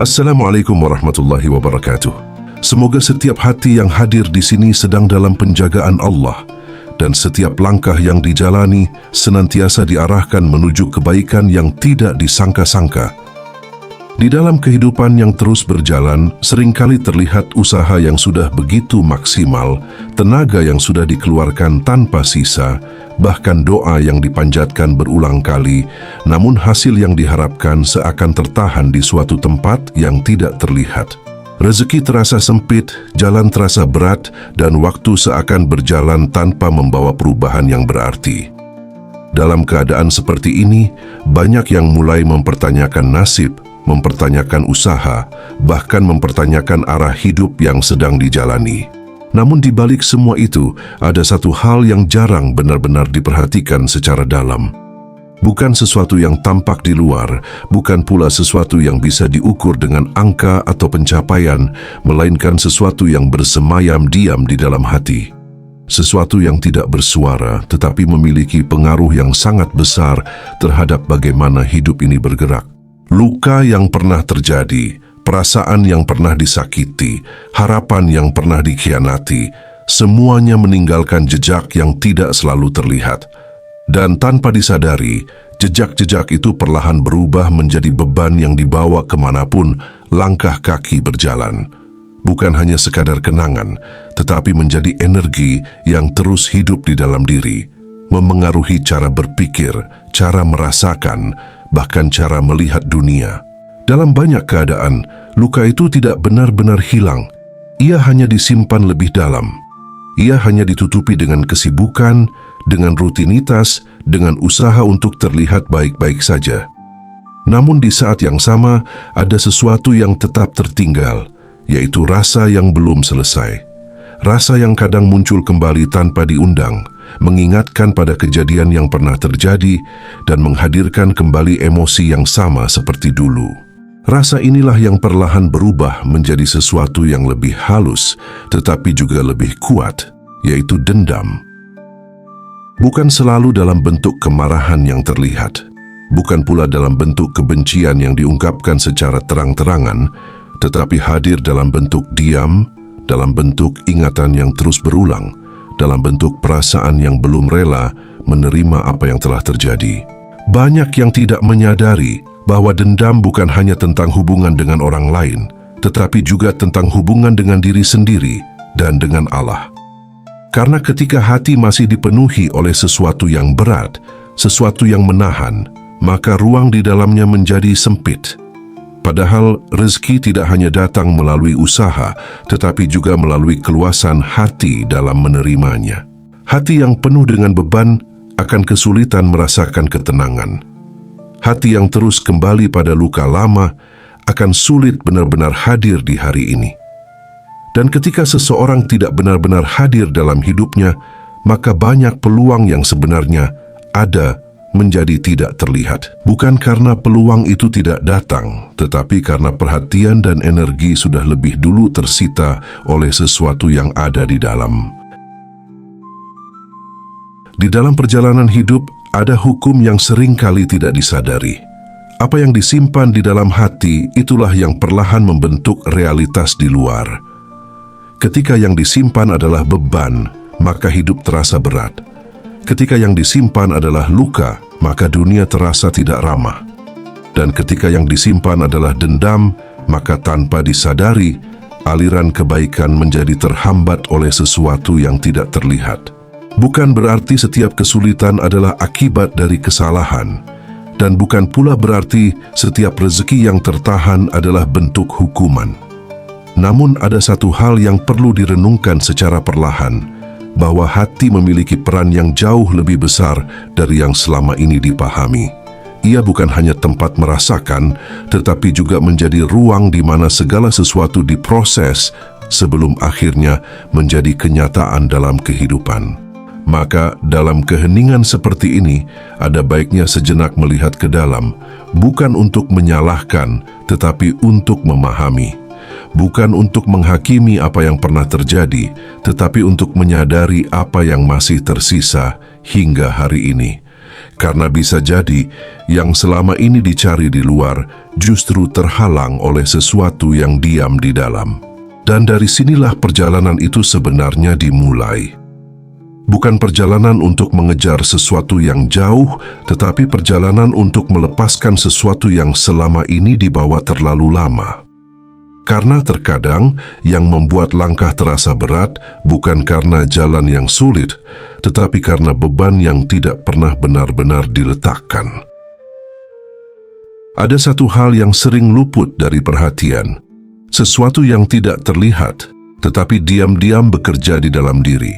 Assalamualaikum warahmatullahi wabarakatuh. Semoga setiap hati yang hadir di sini sedang dalam penjagaan Allah dan setiap langkah yang dijalani senantiasa diarahkan menuju kebaikan yang tidak disangka-sangka. Di dalam kehidupan yang terus berjalan, seringkali terlihat usaha yang sudah begitu maksimal, tenaga yang sudah dikeluarkan tanpa sisa, bahkan doa yang dipanjatkan berulang kali, namun hasil yang diharapkan seakan tertahan di suatu tempat yang tidak terlihat. Rezeki terasa sempit, jalan terasa berat, dan waktu seakan berjalan tanpa membawa perubahan yang berarti. Dalam keadaan seperti ini, banyak yang mulai mempertanyakan nasib, mempertanyakan usaha, bahkan mempertanyakan arah hidup yang sedang dijalani. Namun di balik semua itu, ada satu hal yang jarang benar-benar diperhatikan secara dalam. Bukan sesuatu yang tampak di luar, bukan pula sesuatu yang bisa diukur dengan angka atau pencapaian, melainkan sesuatu yang bersemayam diam di dalam hati. Sesuatu yang tidak bersuara, tetapi memiliki pengaruh yang sangat besar terhadap bagaimana hidup ini bergerak. Luka yang pernah terjadi, perasaan yang pernah disakiti, harapan yang pernah dikhianati, semuanya meninggalkan jejak yang tidak selalu terlihat. Dan tanpa disadari, jejak-jejak itu perlahan berubah menjadi beban yang dibawa kemanapun langkah kaki berjalan. Bukan hanya sekadar kenangan, tetapi menjadi energi yang terus hidup di dalam diri, memengaruhi cara berpikir, cara merasakan, bahkan cara melihat dunia. Dalam banyak keadaan, luka itu tidak benar-benar hilang. Ia hanya disimpan lebih dalam. Ia hanya ditutupi dengan kesibukan, dengan rutinitas, dengan usaha untuk terlihat baik-baik saja. Namun di saat yang sama, ada sesuatu yang tetap tertinggal, yaitu rasa yang belum selesai. Rasa yang kadang muncul kembali tanpa diundang, mengingatkan pada kejadian yang pernah terjadi dan menghadirkan kembali emosi yang sama seperti dulu. Rasa inilah yang perlahan berubah menjadi sesuatu yang lebih halus tetapi juga lebih kuat, yaitu dendam. Bukan selalu dalam bentuk kemarahan yang terlihat, bukan pula dalam bentuk kebencian yang diungkapkan secara terang-terangan, tetapi hadir dalam bentuk diam, dalam bentuk ingatan yang terus berulang, dalam bentuk perasaan yang belum rela menerima apa yang telah terjadi. Banyak yang tidak menyadari bahwa dendam bukan hanya tentang hubungan dengan orang lain, tetapi juga tentang hubungan dengan diri sendiri dan dengan Allah. Karena ketika hati masih dipenuhi oleh sesuatu yang berat, sesuatu yang menahan, maka ruang di dalamnya menjadi sempit. Padahal rezeki tidak hanya datang melalui usaha, tetapi juga melalui keluasan hati dalam menerimanya. Hati yang penuh dengan beban akan kesulitan merasakan ketenangan. Hati yang terus kembali pada luka lama akan sulit benar-benar hadir di hari ini. Dan ketika seseorang tidak benar-benar hadir dalam hidupnya, maka banyak peluang yang sebenarnya ada menjadi tidak terlihat. Bukan karena peluang itu tidak datang, tetapi karena perhatian dan energi sudah lebih dulu tersita oleh sesuatu yang ada di dalam. Di dalam perjalanan hidup, ada hukum yang seringkali tidak disadari. Apa yang disimpan di dalam hati, itulah yang perlahan membentuk realitas di luar. Ketika yang disimpan adalah beban, maka hidup terasa berat. Ketika yang disimpan adalah luka, maka dunia terasa tidak ramah. Dan ketika yang disimpan adalah dendam, maka tanpa disadari, aliran kebaikan menjadi terhambat oleh sesuatu yang tidak terlihat. Bukan berarti setiap kesulitan adalah akibat dari kesalahan, dan bukan pula berarti setiap rezeki yang tertahan adalah bentuk hukuman. Namun ada satu hal yang perlu direnungkan secara perlahan, bahwa hati memiliki peran yang jauh lebih besar dari yang selama ini dipahami. Ia bukan hanya tempat merasakan, tetapi juga menjadi ruang di mana segala sesuatu diproses sebelum akhirnya menjadi kenyataan dalam kehidupan. Maka dalam keheningan seperti ini, ada baiknya sejenak melihat ke dalam, bukan untuk menyalahkan, tetapi untuk memahami. Bukan untuk menghakimi apa yang pernah terjadi, tetapi untuk menyadari apa yang masih tersisa hingga hari ini. Karena bisa jadi yang selama ini dicari di luar justru terhalang oleh sesuatu yang diam di dalam. Dan dari sinilah perjalanan itu sebenarnya dimulai. Bukan perjalanan untuk mengejar sesuatu yang jauh, tetapi perjalanan untuk melepaskan sesuatu yang selama ini dibawa terlalu lama. Karena terkadang yang membuat langkah terasa berat bukan karena jalan yang sulit, tetapi karena beban yang tidak pernah benar-benar diletakkan. Ada satu hal yang sering luput dari perhatian, sesuatu yang tidak terlihat, tetapi diam-diam bekerja di dalam diri.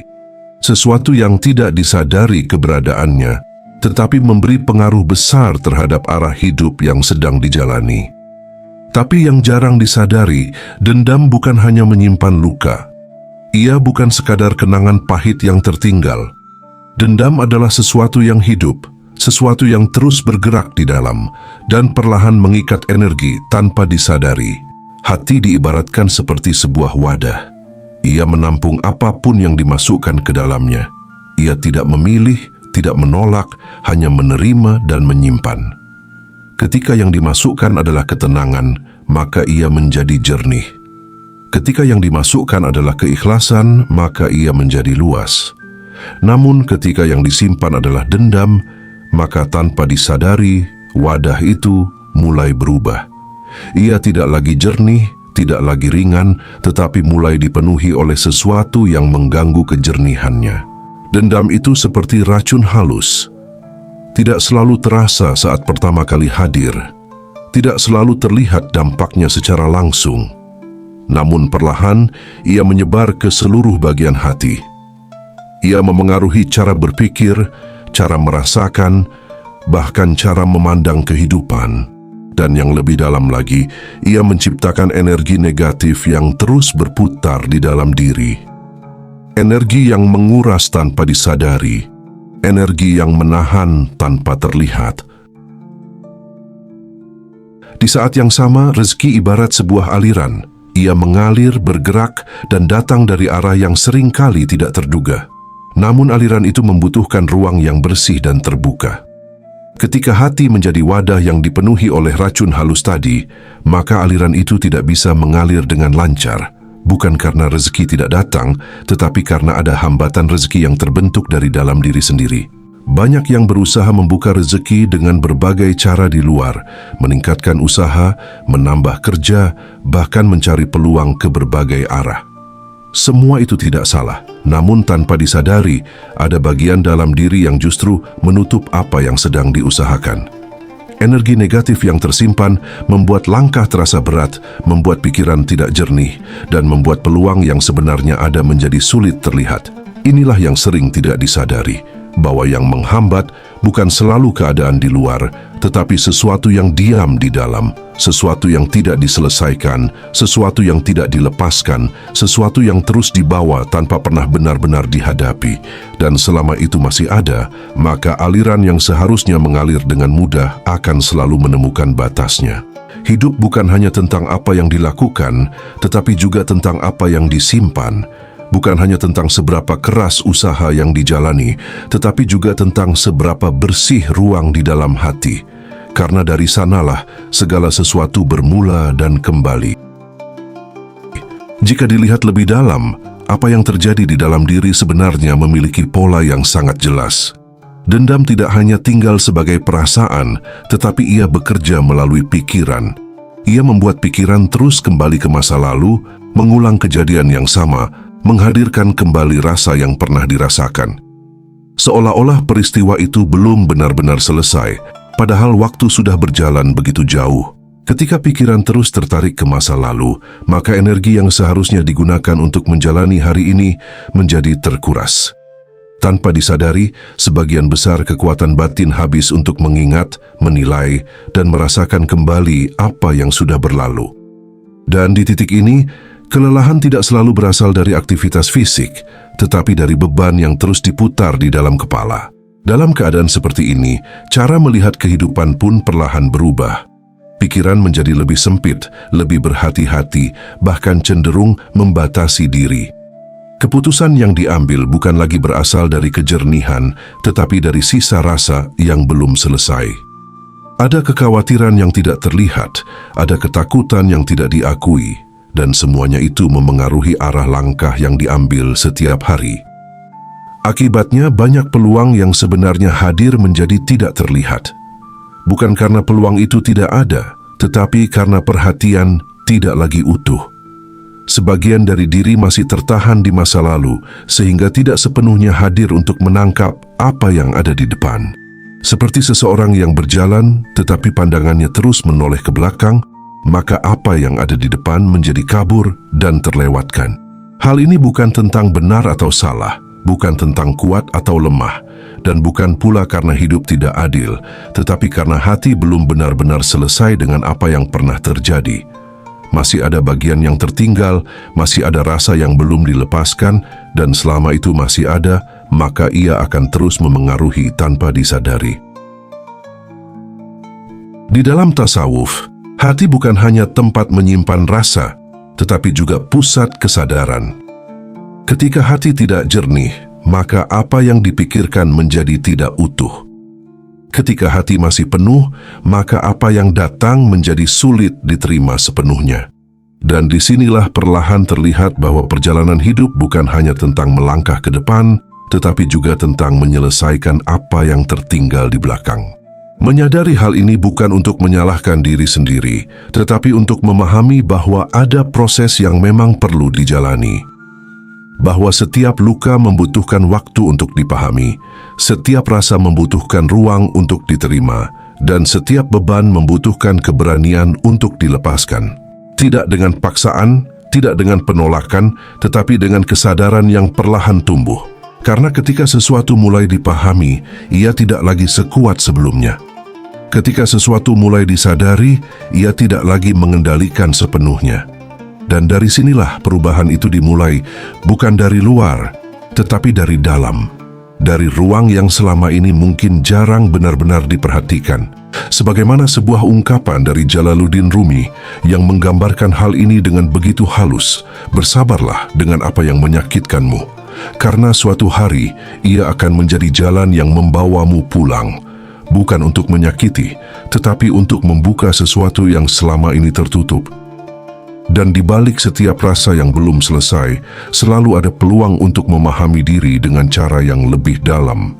Sesuatu yang tidak disadari keberadaannya, tetapi memberi pengaruh besar terhadap arah hidup yang sedang dijalani. Tapi yang jarang disadari, dendam bukan hanya menyimpan luka. Ia bukan sekadar kenangan pahit yang tertinggal. Dendam adalah sesuatu yang hidup, sesuatu yang terus bergerak di dalam, dan perlahan mengikat energi tanpa disadari. Hati diibaratkan seperti sebuah wadah. Ia menampung apapun yang dimasukkan ke dalamnya. Ia tidak memilih, tidak menolak, hanya menerima dan menyimpan. Ketika yang dimasukkan adalah ketenangan, maka ia menjadi jernih. Ketika yang dimasukkan adalah keikhlasan, maka ia menjadi luas. Namun ketika yang disimpan adalah dendam, maka tanpa disadari, wadah itu mulai berubah. Ia tidak lagi jernih, tidak lagi ringan, tetapi mulai dipenuhi oleh sesuatu yang mengganggu kejernihannya. Dendam itu seperti racun halus. Tidak selalu terasa saat pertama kali hadir. Tidak selalu terlihat dampaknya secara langsung. Namun perlahan, ia menyebar ke seluruh bagian hati. Ia memengaruhi cara berpikir, cara merasakan, bahkan cara memandang kehidupan. Dan yang lebih dalam lagi, ia menciptakan energi negatif yang terus berputar di dalam diri. Energi yang menguras tanpa disadari. Energi yang menahan tanpa terlihat. Di saat yang sama, rezeki ibarat sebuah aliran. Ia mengalir, bergerak, dan datang dari arah yang seringkali tidak terduga. Namun aliran itu membutuhkan ruang yang bersih dan terbuka. Ketika hati menjadi wadah yang dipenuhi oleh racun halus tadi, maka aliran itu tidak bisa mengalir dengan lancar. Bukan karena rezeki tidak datang, tetapi karena ada hambatan rezeki yang terbentuk dari dalam diri sendiri. Banyak yang berusaha membuka rezeki dengan berbagai cara di luar, meningkatkan usaha, menambah kerja, bahkan mencari peluang ke berbagai arah. Semua itu tidak salah, namun tanpa disadari, ada bagian dalam diri yang justru menutup apa yang sedang diusahakan. Energi negatif yang tersimpan membuat langkah terasa berat, membuat pikiran tidak jernih, dan membuat peluang yang sebenarnya ada menjadi sulit terlihat. Inilah yang sering tidak disadari, bahwa yang menghambat bukan selalu keadaan di luar, tetapi sesuatu yang diam di dalam, sesuatu yang tidak diselesaikan, sesuatu yang tidak dilepaskan, sesuatu yang terus dibawa tanpa pernah benar-benar dihadapi. Dan selama itu masih ada, maka aliran yang seharusnya mengalir dengan mudah akan selalu menemukan batasnya. Hidup bukan hanya tentang apa yang dilakukan, tetapi juga tentang apa yang disimpan. Bukan hanya tentang seberapa keras usaha yang dijalani, tetapi juga tentang seberapa bersih ruang di dalam hati. Karena dari sanalah segala sesuatu bermula dan kembali. Jika dilihat lebih dalam, apa yang terjadi di dalam diri sebenarnya memiliki pola yang sangat jelas. Dendam tidak hanya tinggal sebagai perasaan, tetapi ia bekerja melalui pikiran. Ia membuat pikiran terus kembali ke masa lalu, mengulang kejadian yang sama, menghadirkan kembali rasa yang pernah dirasakan. Seolah-olah peristiwa itu belum benar-benar selesai, padahal waktu sudah berjalan begitu jauh. Ketika pikiran terus tertarik ke masa lalu, maka energi yang seharusnya digunakan untuk menjalani hari ini menjadi terkuras. Tanpa disadari, sebagian besar kekuatan batin habis untuk mengingat, menilai, dan merasakan kembali apa yang sudah berlalu. Dan di titik ini, kelelahan tidak selalu berasal dari aktivitas fisik, tetapi dari beban yang terus diputar di dalam kepala. Dalam keadaan seperti ini, cara melihat kehidupan pun perlahan berubah. Pikiran menjadi lebih sempit, lebih berhati-hati, bahkan cenderung membatasi diri. Keputusan yang diambil bukan lagi berasal dari kejernihan, tetapi dari sisa rasa yang belum selesai. Ada kekhawatiran yang tidak terlihat, ada ketakutan yang tidak diakui, dan semuanya itu memengaruhi arah langkah yang diambil setiap hari. Akibatnya banyak peluang yang sebenarnya hadir menjadi tidak terlihat. Bukan karena peluang itu tidak ada, tetapi karena perhatian tidak lagi utuh. Sebagian dari diri masih tertahan di masa lalu, sehingga tidak sepenuhnya hadir untuk menangkap apa yang ada di depan. Seperti seseorang yang berjalan, tetapi pandangannya terus menoleh ke belakang, maka apa yang ada di depan menjadi kabur dan terlewatkan. Hal ini bukan tentang benar atau salah, bukan tentang kuat atau lemah, dan bukan pula karena hidup tidak adil, tetapi karena hati belum benar-benar selesai dengan apa yang pernah terjadi. Masih ada bagian yang tertinggal, masih ada rasa yang belum dilepaskan, dan selama itu masih ada, maka ia akan terus memengaruhi tanpa disadari. Di dalam tasawuf, hati bukan hanya tempat menyimpan rasa, tetapi juga pusat kesadaran. Ketika hati tidak jernih, maka apa yang dipikirkan menjadi tidak utuh. Ketika hati masih penuh, maka apa yang datang menjadi sulit diterima sepenuhnya. Dan disinilah perlahan terlihat bahwa perjalanan hidup bukan hanya tentang melangkah ke depan, tetapi juga tentang menyelesaikan apa yang tertinggal di belakang. Menyadari hal ini bukan untuk menyalahkan diri sendiri, tetapi untuk memahami bahwa ada proses yang memang perlu dijalani. Bahwa setiap luka membutuhkan waktu untuk dipahami, setiap rasa membutuhkan ruang untuk diterima, dan setiap beban membutuhkan keberanian untuk dilepaskan. Tidak dengan paksaan, tidak dengan penolakan, tetapi dengan kesadaran yang perlahan tumbuh. Karena ketika sesuatu mulai dipahami, ia tidak lagi sekuat sebelumnya. Ketika sesuatu mulai disadari, ia tidak lagi mengendalikan sepenuhnya. Dan dari sinilah perubahan itu dimulai, bukan dari luar, tetapi dari dalam. Dari ruang yang selama ini mungkin jarang benar-benar diperhatikan. Sebagaimana sebuah ungkapan dari Jalaluddin Rumi yang menggambarkan hal ini dengan begitu halus, bersabarlah dengan apa yang menyakitkanmu, karena suatu hari ia akan menjadi jalan yang membawamu pulang, bukan untuk menyakiti, tetapi untuk membuka sesuatu yang selama ini tertutup. Dan di balik setiap rasa yang belum selesai, selalu ada peluang untuk memahami diri dengan cara yang lebih dalam.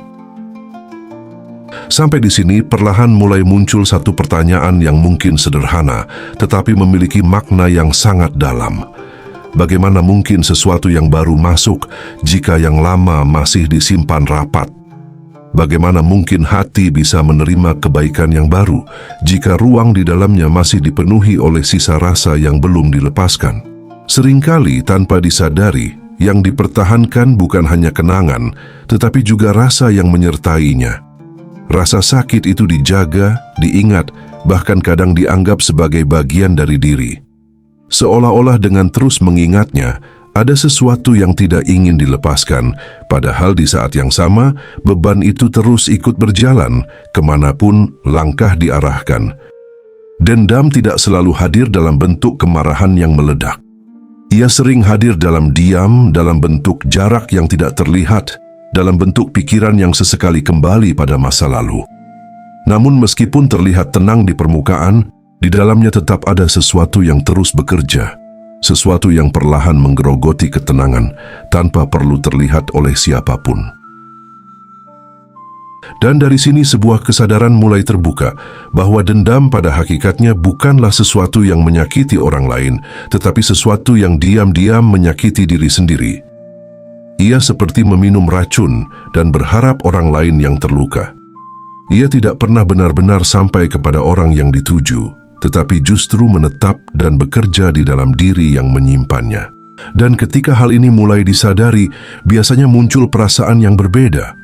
Sampai di sini, perlahan mulai muncul satu pertanyaan yang mungkin sederhana, tetapi memiliki makna yang sangat dalam. Bagaimana mungkin sesuatu yang baru masuk jika yang lama masih disimpan rapat? Bagaimana mungkin hati bisa menerima kebaikan yang baru jika ruang di dalamnya masih dipenuhi oleh sisa rasa yang belum dilepaskan? Seringkali tanpa disadari, yang dipertahankan bukan hanya kenangan, tetapi juga rasa yang menyertainya. Rasa sakit itu dijaga, diingat, bahkan kadang dianggap sebagai bagian dari diri. Seolah-olah dengan terus mengingatnya, ada sesuatu yang tidak ingin dilepaskan, padahal di saat yang sama, beban itu terus ikut berjalan, kemanapun langkah diarahkan. Dendam tidak selalu hadir dalam bentuk kemarahan yang meledak. Ia sering hadir dalam diam, dalam bentuk jarak yang tidak terlihat, dalam bentuk pikiran yang sesekali kembali pada masa lalu. Namun meskipun terlihat tenang di permukaan, di dalamnya tetap ada sesuatu yang terus bekerja. Sesuatu yang perlahan menggerogoti ketenangan tanpa perlu terlihat oleh siapapun. Dan dari sini sebuah kesadaran mulai terbuka bahwa dendam pada hakikatnya bukanlah sesuatu yang menyakiti orang lain, tetapi sesuatu yang diam-diam menyakiti diri sendiri. Ia seperti meminum racun dan berharap orang lain yang terluka. Ia tidak pernah benar-benar sampai kepada orang yang dituju, tetapi justru menetap dan bekerja di dalam diri yang menyimpannya. Dan ketika hal ini mulai disadari, biasanya muncul perasaan yang berbeda.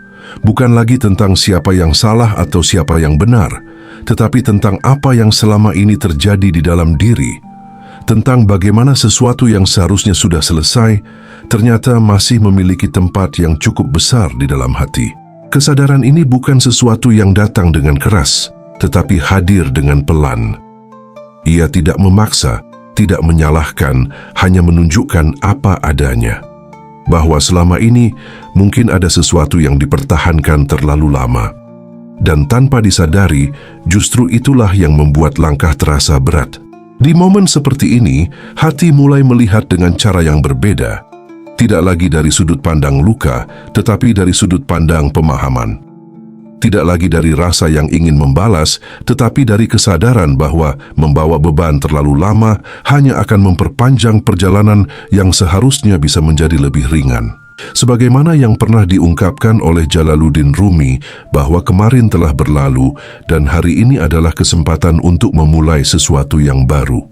Bukan lagi tentang siapa yang salah atau siapa yang benar, tetapi tentang apa yang selama ini terjadi di dalam diri. Tentang bagaimana sesuatu yang seharusnya sudah selesai, ternyata masih memiliki tempat yang cukup besar di dalam hati. Kesadaran ini bukan sesuatu yang datang dengan keras, tetapi hadir dengan pelan. Ia tidak memaksa, tidak menyalahkan, hanya menunjukkan apa adanya. bahwa selama ini mungkin ada sesuatu yang dipertahankan terlalu lama. Dan tanpa disadari, justru itulah yang membuat langkah terasa berat. Di momen seperti ini, hati mulai melihat dengan cara yang berbeda. Tidak lagi dari sudut pandang luka, tetapi dari sudut pandang pemahaman. Tidak lagi dari rasa yang ingin membalas, tetapi dari kesadaran bahwa membawa beban terlalu lama hanya akan memperpanjang perjalanan yang seharusnya bisa menjadi lebih ringan. Sebagaimana yang pernah diungkapkan oleh Jalaluddin Rumi bahwa kemarin telah berlalu dan hari ini adalah kesempatan untuk memulai sesuatu yang baru.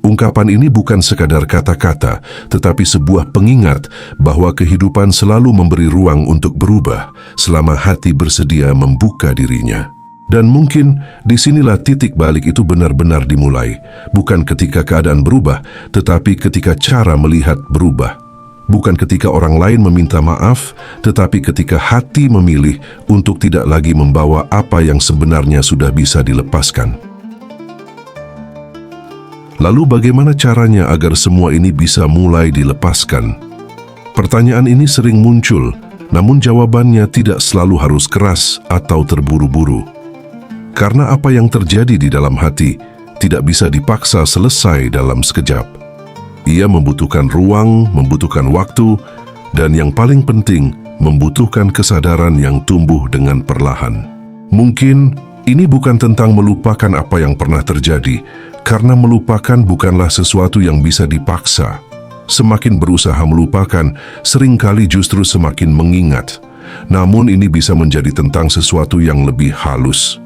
Ungkapan ini bukan sekadar kata-kata, tetapi sebuah pengingat bahwa kehidupan selalu memberi ruang untuk berubah selama hati bersedia membuka dirinya. Dan mungkin disinilah titik balik itu benar-benar dimulai, bukan ketika keadaan berubah, tetapi ketika cara melihat berubah. Bukan ketika orang lain meminta maaf, tetapi ketika hati memilih untuk tidak lagi membawa apa yang sebenarnya sudah bisa dilepaskan. Lalu bagaimana caranya agar semua ini bisa mulai dilepaskan? Pertanyaan ini sering muncul, namun jawabannya tidak selalu harus keras atau terburu-buru. Karena apa yang terjadi di dalam hati tidak bisa dipaksa selesai dalam sekejap. Ia membutuhkan ruang, membutuhkan waktu, dan yang paling penting, membutuhkan kesadaran yang tumbuh dengan perlahan. Mungkin ini bukan tentang melupakan apa yang pernah terjadi, karena melupakan bukanlah sesuatu yang bisa dipaksa. Semakin berusaha melupakan, seringkali justru semakin mengingat. Namun ini bisa menjadi tentang sesuatu yang lebih halus.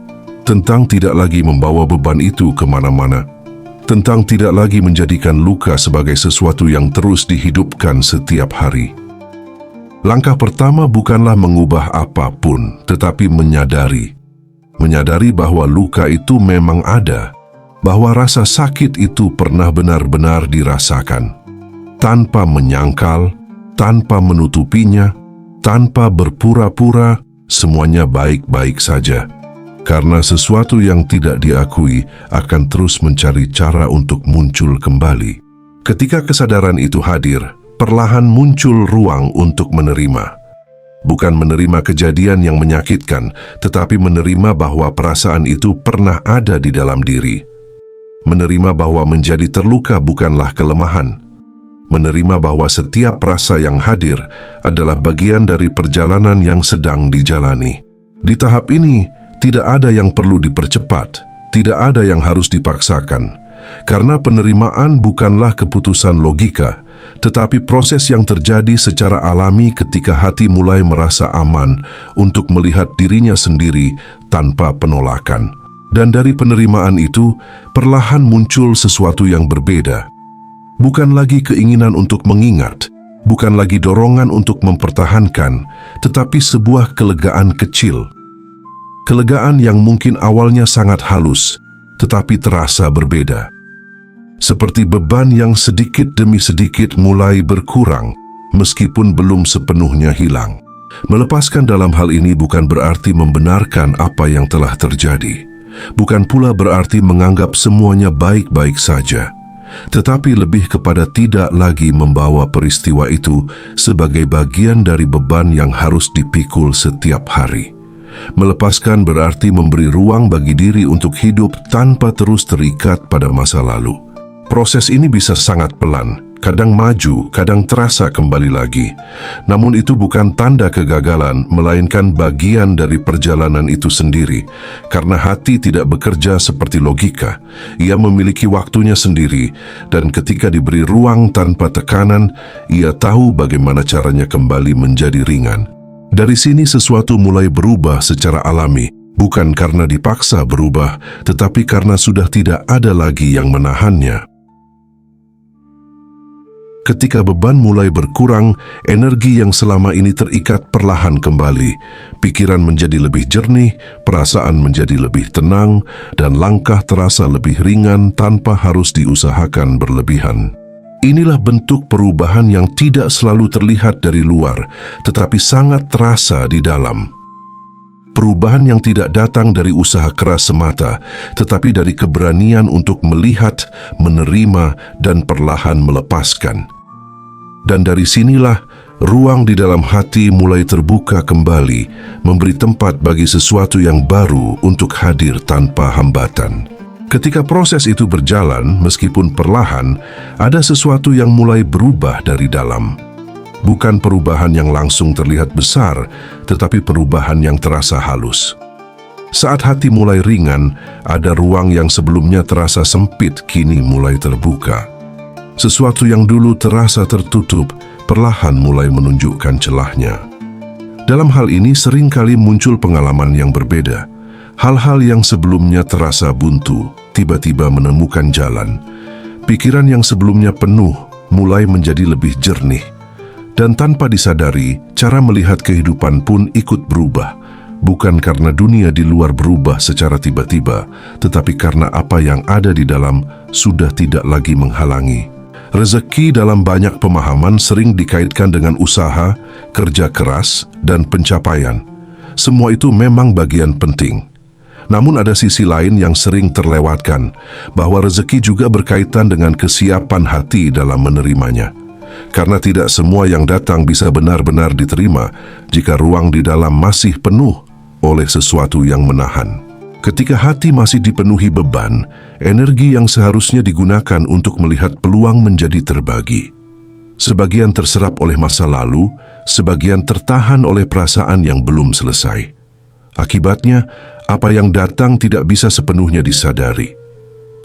Tentang tidak lagi membawa beban itu kemana-mana. Tentang tidak lagi menjadikan luka sebagai sesuatu yang terus dihidupkan setiap hari. Langkah pertama bukanlah mengubah apapun, tetapi menyadari. Menyadari bahwa luka itu memang ada, bahwa rasa sakit itu pernah benar-benar dirasakan. Tanpa menyangkal, tanpa menutupinya, tanpa berpura-pura, semuanya baik-baik saja. Karena sesuatu yang tidak diakui akan terus mencari cara untuk muncul kembali. Ketika kesadaran itu hadir, perlahan muncul ruang untuk menerima. Bukan menerima kejadian yang menyakitkan, tetapi menerima bahwa perasaan itu pernah ada di dalam diri. Menerima bahwa menjadi terluka bukanlah kelemahan. Menerima bahwa setiap rasa yang hadir adalah bagian dari perjalanan yang sedang dijalani. Di tahap ini, tidak ada yang perlu dipercepat, tidak ada yang harus dipaksakan. Karena penerimaan bukanlah keputusan logika, tetapi proses yang terjadi secara alami ketika hati mulai merasa aman untuk melihat dirinya sendiri tanpa penolakan. Dan dari penerimaan itu, perlahan muncul sesuatu yang berbeda. Bukan lagi keinginan untuk mengingat, bukan lagi dorongan untuk mempertahankan, tetapi sebuah kelegaan kecil. Kelegaan yang mungkin awalnya sangat halus, tetapi terasa berbeda. Seperti beban yang sedikit demi sedikit mulai berkurang, meskipun belum sepenuhnya hilang. Melepaskan dalam hal ini bukan berarti membenarkan apa yang telah terjadi. Bukan pula berarti menganggap semuanya baik-baik saja, tetapi lebih kepada tidak lagi membawa peristiwa itu sebagai bagian dari beban yang harus dipikul setiap hari. Melepaskan berarti memberi ruang bagi diri untuk hidup tanpa terus terikat pada masa lalu. Proses ini bisa sangat pelan, kadang maju, kadang terasa kembali lagi. Namun itu bukan tanda kegagalan, melainkan bagian dari perjalanan itu sendiri. Karena hati tidak bekerja seperti logika, ia memiliki waktunya sendiri, dan ketika diberi ruang tanpa tekanan, ia tahu bagaimana caranya kembali menjadi ringan. Dari sini sesuatu mulai berubah secara alami, bukan karena dipaksa berubah, tetapi karena sudah tidak ada lagi yang menahannya. Ketika beban mulai berkurang, energi yang selama ini terikat perlahan kembali. Pikiran menjadi lebih jernih, perasaan menjadi lebih tenang, dan langkah terasa lebih ringan tanpa harus diusahakan berlebihan. Inilah bentuk perubahan yang tidak selalu terlihat dari luar, tetapi sangat terasa di dalam. Perubahan yang tidak datang dari usaha keras semata, tetapi dari keberanian untuk melihat, menerima, dan perlahan melepaskan. Dan dari sinilah ruang di dalam hati mulai terbuka kembali, memberi tempat bagi sesuatu yang baru untuk hadir tanpa hambatan. Ketika proses itu berjalan, meskipun perlahan, ada sesuatu yang mulai berubah dari dalam. Bukan perubahan yang langsung terlihat besar, tetapi perubahan yang terasa halus. Saat hati mulai ringan, ada ruang yang sebelumnya terasa sempit kini mulai terbuka. Sesuatu yang dulu terasa tertutup, perlahan mulai menunjukkan celahnya. Dalam hal ini seringkali muncul pengalaman yang berbeda. Hal-hal yang sebelumnya terasa buntu, tiba-tiba menemukan jalan. Pikiran yang sebelumnya penuh, mulai menjadi lebih jernih. Dan tanpa disadari, cara melihat kehidupan pun ikut berubah. Bukan karena dunia di luar berubah secara tiba-tiba, tetapi karena apa yang ada di dalam sudah tidak lagi menghalangi. Rezeki dalam banyak pemahaman sering dikaitkan dengan usaha, kerja keras, dan pencapaian. Semua itu memang bagian penting. Namun ada sisi lain yang sering terlewatkan, bahwa rezeki juga berkaitan dengan kesiapan hati dalam menerimanya. Karena tidak semua yang datang bisa benar-benar diterima jika ruang di dalam masih penuh oleh sesuatu yang menahan. Ketika hati masih dipenuhi beban, energi yang seharusnya digunakan untuk melihat peluang menjadi terbagi. Sebagian terserap oleh masa lalu, sebagian tertahan oleh perasaan yang belum selesai. Akibatnya, apa yang datang tidak bisa sepenuhnya disadari.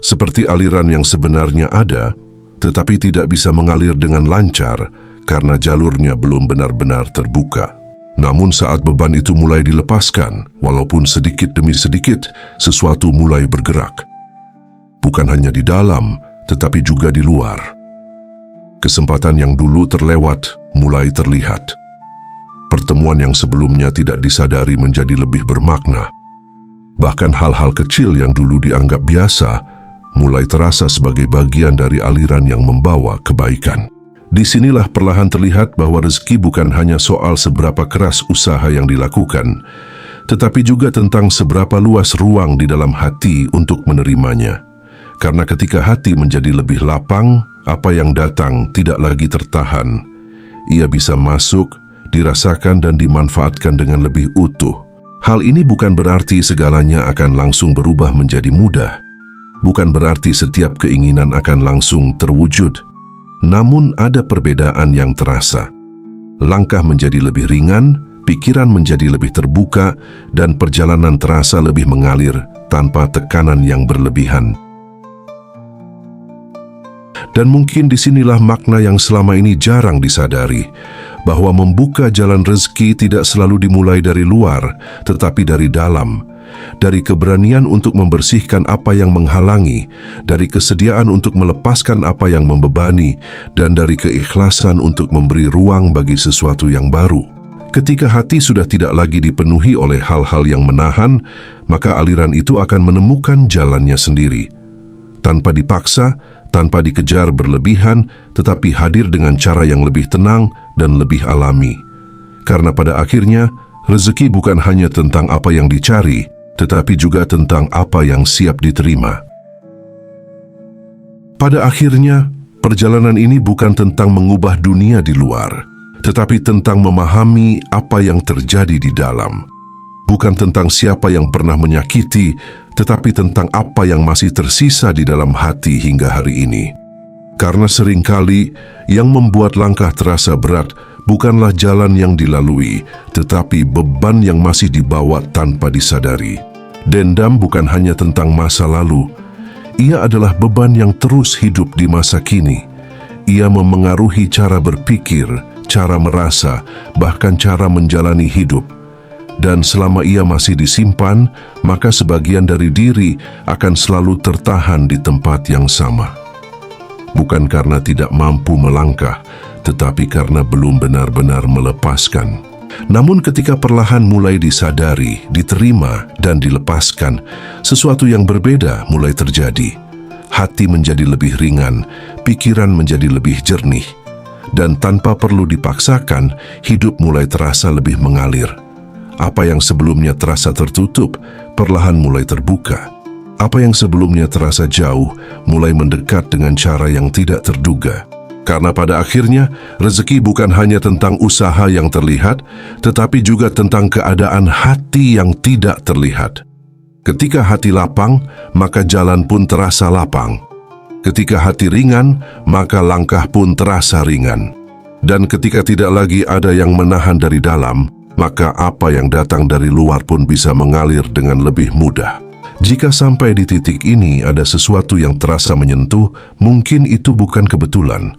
Seperti aliran yang sebenarnya ada, tetapi tidak bisa mengalir dengan lancar karena jalurnya belum benar-benar terbuka. Namun saat beban itu mulai dilepaskan, walaupun sedikit demi sedikit, sesuatu mulai bergerak. Bukan hanya di dalam, tetapi juga di luar. Kesempatan yang dulu terlewat mulai terlihat. Pertemuan yang sebelumnya tidak disadari menjadi lebih bermakna. Bahkan hal-hal kecil yang dulu dianggap biasa, mulai terasa sebagai bagian dari aliran yang membawa kebaikan. Disinilah perlahan terlihat bahwa rezeki bukan hanya soal seberapa keras usaha yang dilakukan, tetapi juga tentang seberapa luas ruang di dalam hati untuk menerimanya. Karena ketika hati menjadi lebih lapang, apa yang datang tidak lagi tertahan. Ia bisa masuk, dirasakan dan dimanfaatkan dengan lebih utuh. Hal ini bukan berarti segalanya akan langsung berubah menjadi mudah. Bukan berarti setiap keinginan akan langsung terwujud. Namun ada perbedaan yang terasa. Langkah menjadi lebih ringan, pikiran menjadi lebih terbuka, dan perjalanan terasa lebih mengalir tanpa tekanan yang berlebihan. Dan mungkin disinilah makna yang selama ini jarang disadari, bahwa membuka jalan rezeki tidak selalu dimulai dari luar, tetapi dari dalam. Dari keberanian untuk membersihkan apa yang menghalangi, dari kesediaan untuk melepaskan apa yang membebani, dan dari keikhlasan untuk memberi ruang bagi sesuatu yang baru. Ketika hati sudah tidak lagi dipenuhi oleh hal-hal yang menahan, maka aliran itu akan menemukan jalannya sendiri. Tanpa dipaksa, tanpa dikejar berlebihan, tetapi hadir dengan cara yang lebih tenang dan lebih alami. Karena pada akhirnya, rezeki bukan hanya tentang apa yang dicari, tetapi juga tentang apa yang siap diterima. Pada akhirnya, perjalanan ini bukan tentang mengubah dunia di luar, tetapi tentang memahami apa yang terjadi di dalam. Bukan tentang siapa yang pernah menyakiti, tetapi tentang apa yang masih tersisa di dalam hati hingga hari ini. Karena seringkali yang membuat langkah terasa berat bukanlah jalan yang dilalui, tetapi beban yang masih dibawa tanpa disadari. Dendam bukan hanya tentang masa lalu, ia adalah beban yang terus hidup di masa kini. Ia memengaruhi cara berpikir, cara merasa, bahkan cara menjalani hidup. Dan selama ia masih disimpan, maka sebagian dari diri akan selalu tertahan di tempat yang sama. Bukan karena tidak mampu melangkah, tetapi karena belum benar-benar melepaskan. Namun ketika perlahan mulai disadari, diterima, dan dilepaskan, sesuatu yang berbeda mulai terjadi. Hati menjadi lebih ringan, pikiran menjadi lebih jernih, dan tanpa perlu dipaksakan, hidup mulai terasa lebih mengalir. Apa yang sebelumnya terasa tertutup, perlahan mulai terbuka. Apa yang sebelumnya terasa jauh, mulai mendekat dengan cara yang tidak terduga. Karena pada akhirnya, rezeki bukan hanya tentang usaha yang terlihat, tetapi juga tentang keadaan hati yang tidak terlihat. Ketika hati lapang, maka jalan pun terasa lapang. Ketika hati ringan, maka langkah pun terasa ringan. Dan ketika tidak lagi ada yang menahan dari dalam, maka apa yang datang dari luar pun bisa mengalir dengan lebih mudah. Jika sampai di titik ini ada sesuatu yang terasa menyentuh, mungkin itu bukan kebetulan.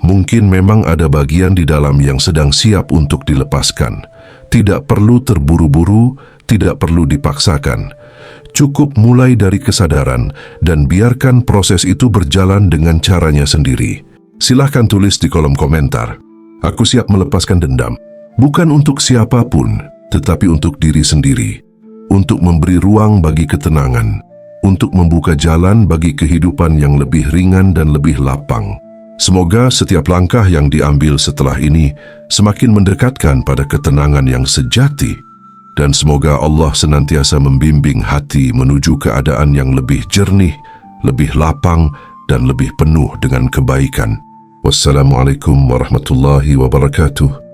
Mungkin memang ada bagian di dalam yang sedang siap untuk dilepaskan. Tidak perlu terburu-buru, tidak perlu dipaksakan. Cukup mulai dari kesadaran dan biarkan proses itu berjalan dengan caranya sendiri. Silahkan tulis di kolom komentar. Aku siap melepaskan dendam. Bukan untuk siapapun, tetapi untuk diri sendiri. Untuk memberi ruang bagi ketenangan. Untuk membuka jalan bagi kehidupan yang lebih ringan dan lebih lapang. Semoga setiap langkah yang diambil setelah ini semakin mendekatkan pada ketenangan yang sejati. Dan semoga Allah senantiasa membimbing hati menuju keadaan yang lebih jernih, lebih lapang, dan lebih penuh dengan kebaikan. Wassalamualaikum warahmatullahi wabarakatuh.